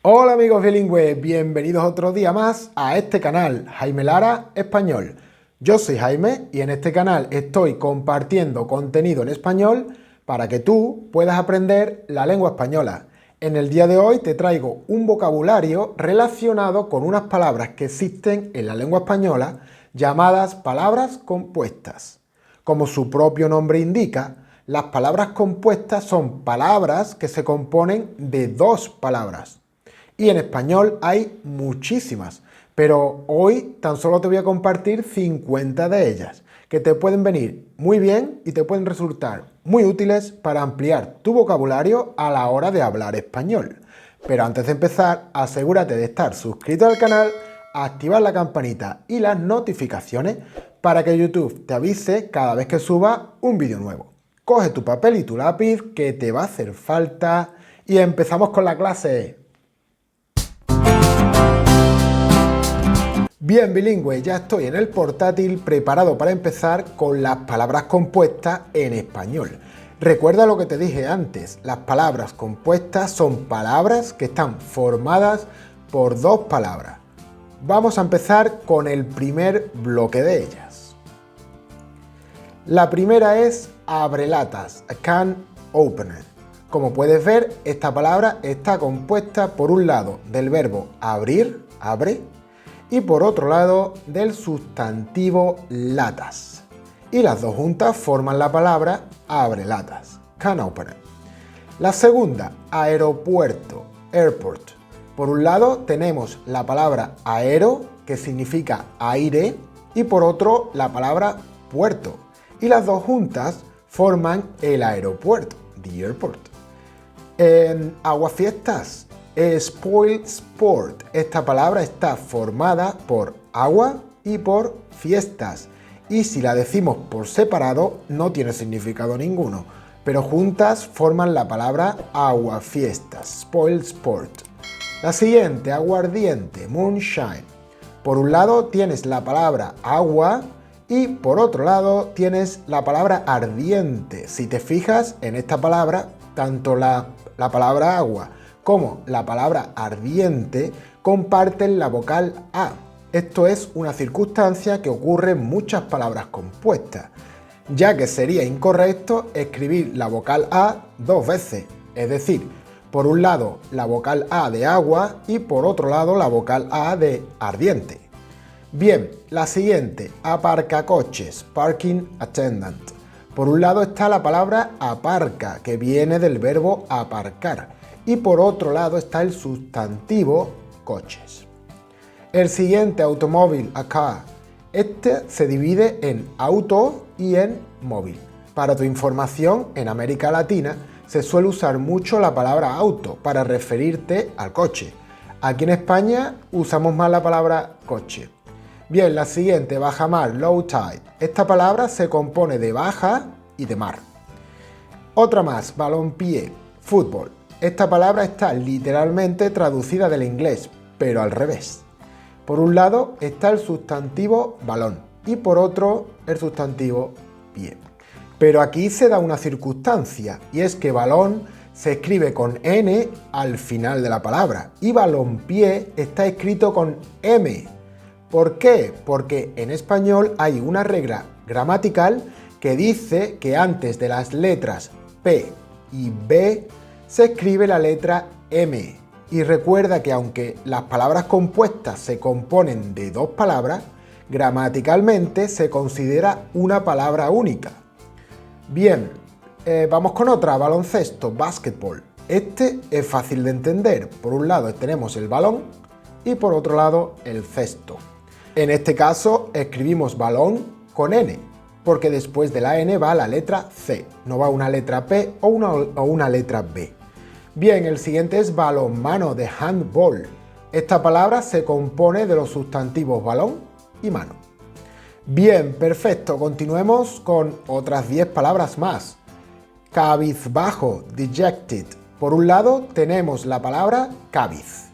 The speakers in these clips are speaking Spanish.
Hola amigos bilingües, bienvenidos otro día más a este canal, Jaime Lara Español. Yo soy Jaime y en este canal estoy compartiendo contenido en español para que tú puedas aprender la lengua española. En el día de hoy te traigo un vocabulario relacionado con unas palabras que existen en la lengua española llamadas palabras compuestas. Como su propio nombre indica, las palabras compuestas son palabras que se componen de dos palabras. Y en español hay muchísimas, pero hoy tan solo te voy a compartir 50 de ellas, que te pueden venir muy bien y te pueden resultar muy útiles para ampliar tu vocabulario a la hora de hablar español. Pero antes de empezar, asegúrate de estar suscrito al canal, activar la campanita y las notificaciones para que YouTube te avise cada vez que suba un vídeo nuevo. Coge tu papel y tu lápiz que te va a hacer falta y empezamos con la clase. Bien bilingüe, ya estoy en el portátil preparado para empezar con las palabras compuestas en español. Recuerda lo que te dije antes, las palabras compuestas son palabras que están formadas por dos palabras. Vamos a empezar con el primer bloque de ellas. La primera es abrelatas, a can opener. Como puedes ver, esta palabra está compuesta por un lado del verbo abrir, abre, y por otro lado del sustantivo latas. Y las dos juntas forman la palabra abrelatas, can opener. La segunda, aeropuerto, airport. Por un lado tenemos la palabra aero, que significa aire, y por otro la palabra puerto. Y las dos juntas forman el aeropuerto, the airport. En aguafiestas, spoil sport. Esta palabra está formada por agua y por fiestas. Y si la decimos por separado, no tiene significado ninguno. Pero juntas forman la palabra aguafiestas, spoil sport. La siguiente, aguardiente, moonshine. Por un lado tienes la palabra agua y por otro lado tienes la palabra ardiente. Si te fijas en esta palabra, tanto la palabra agua como la palabra ardiente comparten la vocal A. Esto es una circunstancia que ocurre en muchas palabras compuestas, ya que sería incorrecto escribir la vocal A dos veces, es decir, por un lado la vocal A de agua y por otro lado la vocal A de ardiente. Bien, la siguiente, aparcacoches, parking attendant. Por un lado está la palabra aparca, que viene del verbo aparcar. Y por otro lado está el sustantivo coches. El siguiente, automóvil, a car. Este se divide en auto y en móvil. Para tu información, en América Latina se suele usar mucho la palabra auto para referirte al coche. Aquí en España usamos más la palabra coche. Bien, la siguiente, bajamar, low tide. Esta palabra se compone de baja y de mar. Otra más, balompié, fútbol. Esta palabra está literalmente traducida del inglés, pero al revés. Por un lado está el sustantivo balón y por otro el sustantivo pie. Pero aquí se da una circunstancia y es que balón se escribe con N al final de la palabra y balompié está escrito con M. ¿Por qué? Porque en español hay una regla gramatical que dice que antes de las letras P y B se escribe la letra M. Y recuerda que aunque las palabras compuestas se componen de dos palabras, gramaticalmente se considera una palabra única. Bien, vamos con otra, baloncesto, basketball. Este es fácil de entender. Por un lado tenemos el balón y por otro lado el cesto. En este caso escribimos balón con N, porque después de la N va la letra C, no va una letra P o una letra B. Bien, el siguiente es balonmano, de handball. Esta palabra se compone de los sustantivos balón y mano. Bien, perfecto, continuemos con otras 10 palabras más. Cabizbajo, dejected. Por un lado tenemos la palabra cabiz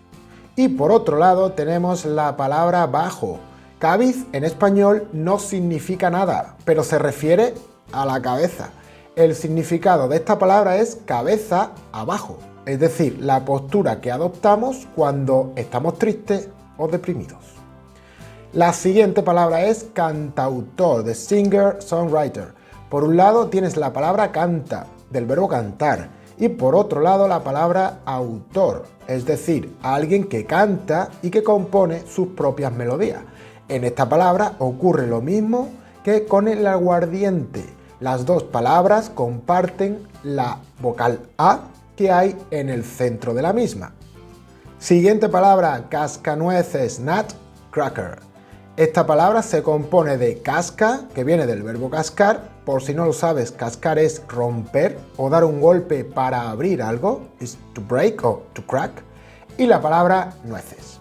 y por otro lado tenemos la palabra bajo. Cabiz en español no significa nada, pero se refiere a la cabeza. El significado de esta palabra es cabeza abajo. es decir, la postura que adoptamos cuando estamos tristes o deprimidos. La siguiente palabra es cantautor, de singer-songwriter. Por un lado tienes la palabra canta, del verbo cantar, y por otro lado la palabra autor, es decir, alguien que canta y que compone sus propias melodías. En esta palabra ocurre lo mismo que con el aguardiente. Las dos palabras comparten la vocal A que hay en el centro de la misma. Siguiente palabra, cascanueces, nutcracker. Esta palabra se compone de casca, que viene del verbo cascar. Por si no lo sabes, cascar es romper o dar un golpe para abrir algo, is to break o to crack, y la palabra nueces.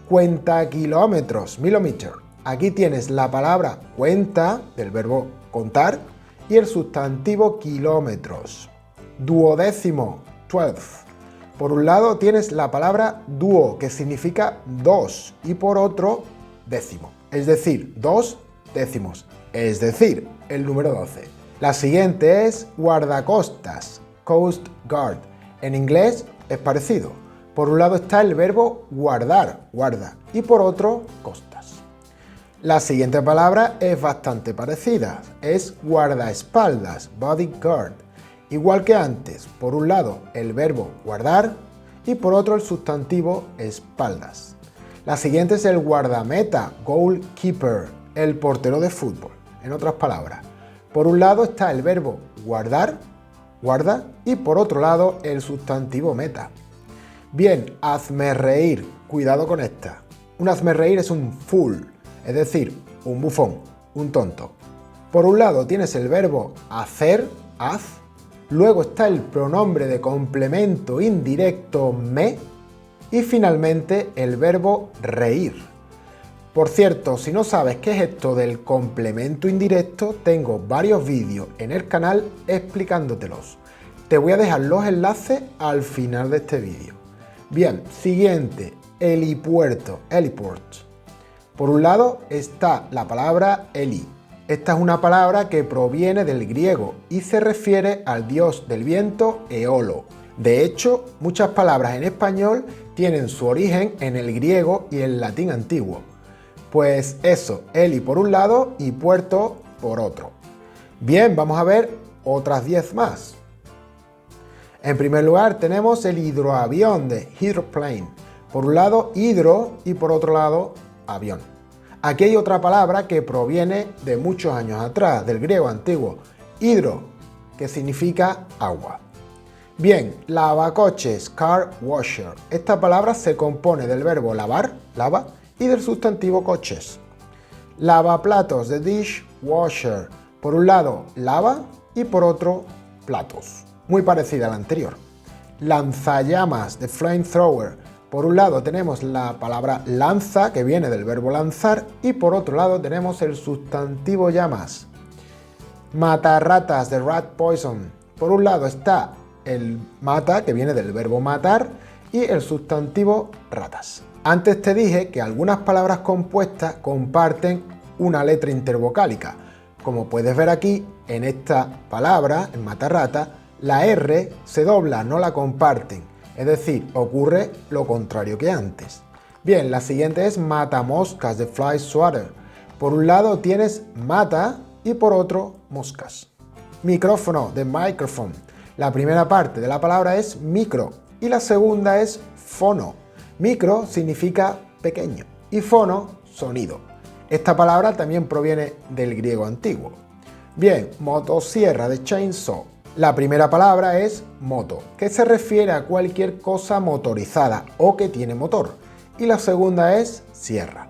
Cuenta kilómetros, milometer. Aquí tienes la palabra cuenta, del verbo contar, y el sustantivo kilómetros. Duodécimo, 12. Por un lado tienes la palabra dúo, que significa dos, y por otro décimo, es decir, 2 décimos, es decir, el número 12. La siguiente es guardacostas, coast guard. En inglés es parecido. Por un lado está el verbo guardar, guarda, y por otro, costas. La siguiente palabra es bastante parecida, es guardaespaldas, bodyguard. Igual que antes, por un lado el verbo guardar y por otro el sustantivo espaldas. La siguiente es el guardameta, goalkeeper, el portero de fútbol. En otras palabras, por un lado está el verbo guardar, guarda, y por otro lado el sustantivo meta. Bien, hazme reír, cuidado con esta. Un hazme reír es un fool, es decir, un bufón, un tonto. Por un lado tienes el verbo hacer, haz, luego está el pronombre de complemento indirecto me, y finalmente el verbo reír. Por cierto, si no sabes qué es esto del complemento indirecto, tengo varios vídeos en el canal explicándotelos. Te voy a dejar los enlaces al final de este vídeo. Bien, siguiente, helipuerto, heliport. Por un lado está la palabra Heli. Esta es una palabra que proviene del griego y se refiere al dios del viento Eolo. De hecho, muchas palabras en español tienen su origen en el griego y el latín antiguo. Pues eso, heli por un lado y puerto por otro. Bien, vamos a ver otras 10 más. En primer lugar tenemos el hidroavión, de hydroplane. Por un lado hidro y por otro lado avión. Aquí hay otra palabra que proviene de muchos años atrás, del griego antiguo, hidro, que significa agua. Bien, lavacoches, car washer. Esta palabra se compone del verbo lavar, lava, y del sustantivo coches. Lavaplatos, de dishwasher. Por un lado, lava y por otro, platos. Muy parecida a la anterior. Lanzallamas, de flamethrower. Por un lado tenemos la palabra lanza, que viene del verbo lanzar, y por otro lado tenemos el sustantivo llamas. Matarratas, de rat poison. Por un lado está el mata, que viene del verbo matar, y el sustantivo ratas. Antes te dije que algunas palabras compuestas comparten una letra intervocálica. Como puedes ver aquí, en esta palabra, en matarrata, la R se dobla, no la comparten. Es decir, ocurre lo contrario que antes. Bien, la siguiente es matamoscas, de fly swatter. Por un lado tienes mata y por otro moscas. Micrófono, de microphone. La primera parte de la palabra es micro y la segunda es fono. Micro significa pequeño y fono, sonido. Esta palabra también proviene del griego antiguo. Bien, motosierra, de chainsaw. La primera palabra es moto, que se refiere a cualquier cosa motorizada o que tiene motor. Y la segunda es sierra.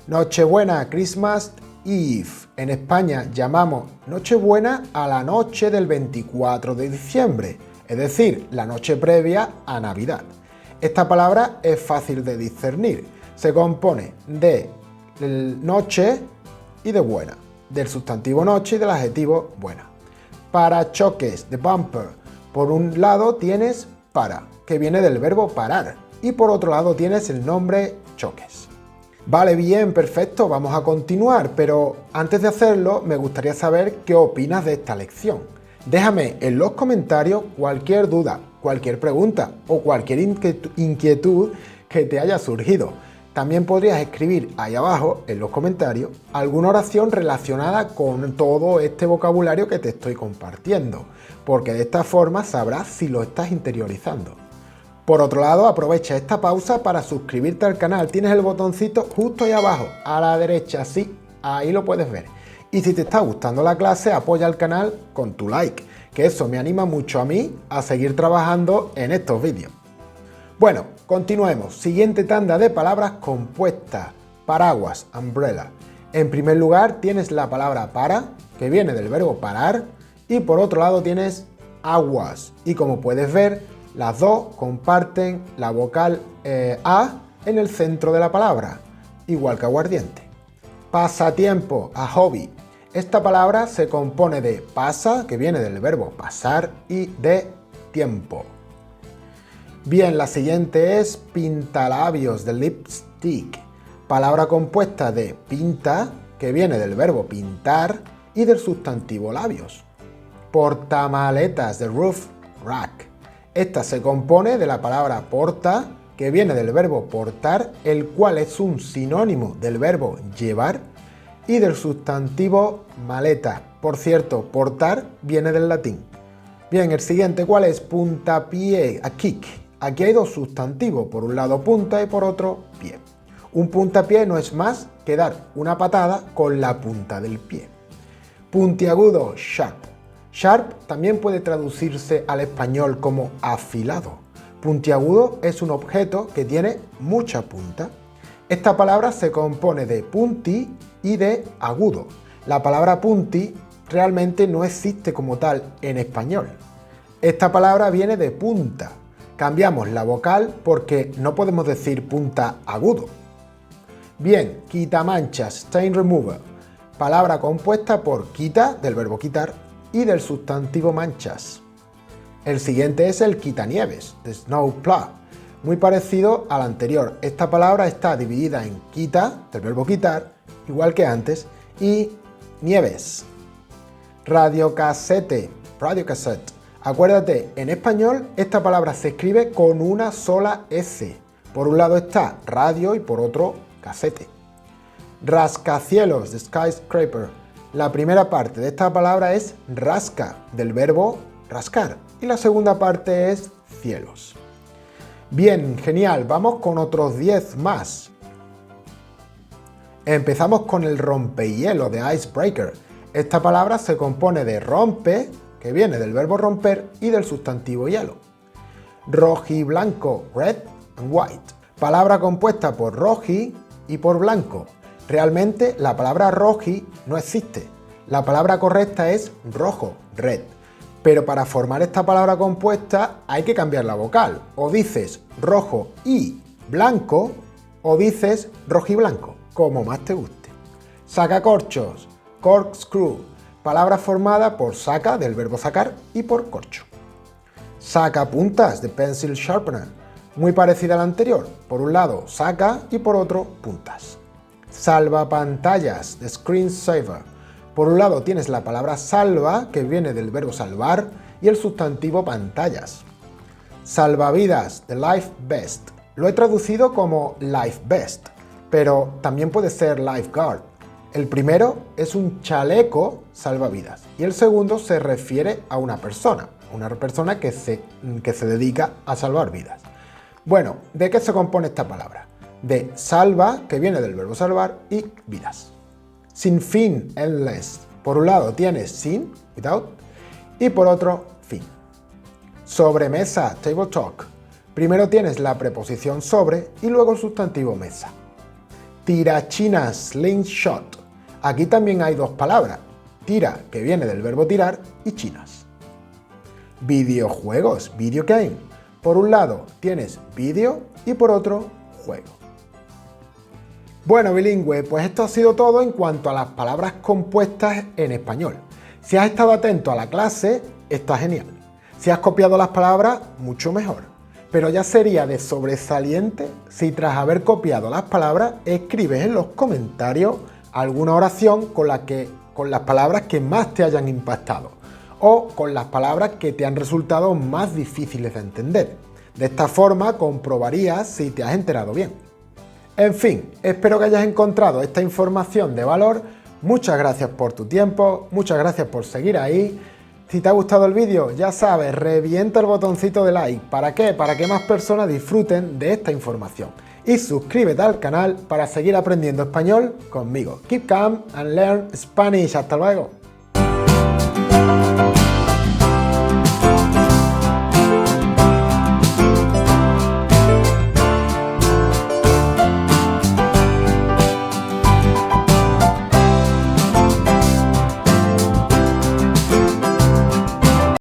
Nochebuena, Christmas Eve. En España llamamos Nochebuena a la noche del 24 de diciembre, es decir, la noche previa a Navidad. Esta palabra es fácil de discernir. Se compone de noche y de buena, del sustantivo noche y del adjetivo buena. Parachoques, de bumper. Por un lado tienes para, que viene del verbo parar, y por otro lado tienes el nombre choques. Vale, bien, perfecto, vamos a continuar, pero antes de hacerlo me gustaría saber qué opinas de esta lección. Déjame en los comentarios cualquier duda, cualquier pregunta o cualquier inquietud que te haya surgido. También podrías escribir ahí abajo, en los comentarios, alguna oración relacionada con todo este vocabulario que te estoy compartiendo, porque de esta forma sabrás si lo estás interiorizando. Por otro lado, aprovecha esta pausa para suscribirte al canal. Tienes el botoncito justo ahí abajo, a la derecha, sí, ahí lo puedes ver. Y si te está gustando la clase, apoya al canal con tu like, que eso me anima mucho a mí a seguir trabajando en estos vídeos. Bueno, continuemos. Siguiente tanda de palabras compuestas. Paraguas, umbrella. En primer lugar tienes la palabra para, que viene del verbo parar, y por otro lado tienes aguas. Y como puedes ver, las dos comparten la vocal A en el centro de la palabra, igual que aguardiente. Pasatiempo, a hobby. Esta palabra se compone de pasa, que viene del verbo pasar, y de tiempo. Bien, la siguiente es pintalabios, de lipstick. Palabra compuesta de pinta, que viene del verbo pintar, y del sustantivo labios. Portamaletas, de roof rack. Esta se compone de la palabra porta, que viene del verbo portar, el cual es un sinónimo del verbo llevar, y del sustantivo maleta. Por cierto, portar viene del latín. Bien, el siguiente, ¿cuál es? Puntapié, a kick. Aquí hay dos sustantivos, por un lado punta y por otro pie. Un puntapié no es más que dar una patada con la punta del pie. Puntiagudo, sharp. Sharp también puede traducirse al español como afilado. Puntiagudo es un objeto que tiene mucha punta. Esta palabra se compone de punti y de agudo. La palabra punti realmente no existe como tal en español. Esta palabra viene de punta. Cambiamos la vocal porque no podemos decir punta agudo. Bien, quitamanchas, stain remover. Palabra compuesta por quita, del verbo quitar, y del sustantivo manchas. El siguiente es el quitanieves, de snowplow, muy parecido al anterior. Esta palabra está dividida en quita, del verbo quitar, igual que antes, y nieves. Radiocassette, radiocassette. Acuérdate, en español esta palabra se escribe con una sola S. Por un lado está radio y por otro casete. Rascacielos, de skyscraper. La primera parte de esta palabra es rasca, del verbo rascar, y la segunda parte es cielos. Bien, genial, vamos con otros 10 más. Empezamos con el rompehielo, de icebreaker. Esta palabra se compone de rompe, que viene del verbo romper, y del sustantivo hielo. Rojiblanco, red and white. Palabra compuesta por roji y por blanco. Realmente la palabra roji no existe. La palabra correcta es rojo, red. Pero para formar esta palabra compuesta hay que cambiar la vocal. O dices rojo y blanco, o dices rojiblanco, como más te guste. Sacacorchos, corkscrew. Palabra formada por saca, del verbo sacar, y por corcho. Sacapuntas, de pencil sharpener. Muy parecida a la anterior. Por un lado saca y por otro puntas. Salvapantallas, de screensaver. Por un lado tienes la palabra salva, que viene del verbo salvar, y el sustantivo pantallas. Salvavidas, de life vest. Lo he traducido como life vest, pero también puede ser lifeguard. El primero es un chaleco salvavidas y el segundo se refiere a una persona que se dedica a salvar vidas. Bueno, ¿de qué se compone esta palabra? De salva, que viene del verbo salvar, y vidas. Sin fin, endless. Por un lado tienes sin, without, y por otro, fin. Sobremesa, table talk. Primero tienes la preposición sobre y luego el sustantivo mesa. Tirachinas, slingshot. Aquí también hay dos palabras. Tira, que viene del verbo tirar, y chinas. Videojuegos, video game. Por un lado tienes vídeo y por otro, juego. Bueno, bilingüe, pues esto ha sido todo en cuanto a las palabras compuestas en español. Si has estado atento a la clase, está genial. Si has copiado las palabras, mucho mejor. Pero ya sería de sobresaliente si tras haber copiado las palabras escribes en los comentarios alguna oración con las palabras que más te hayan impactado. o con las palabras que te han resultado más difíciles de entender. De esta forma comprobarías si te has enterado bien. En fin, espero que hayas encontrado esta información de valor. Muchas gracias por tu tiempo, muchas gracias por seguir ahí. Si te ha gustado el vídeo, ya sabes, revienta el botoncito de like. ¿Para qué? Para que más personas disfruten de esta información. Y suscríbete al canal para seguir aprendiendo español conmigo. Keep calm and learn Spanish. Hasta luego.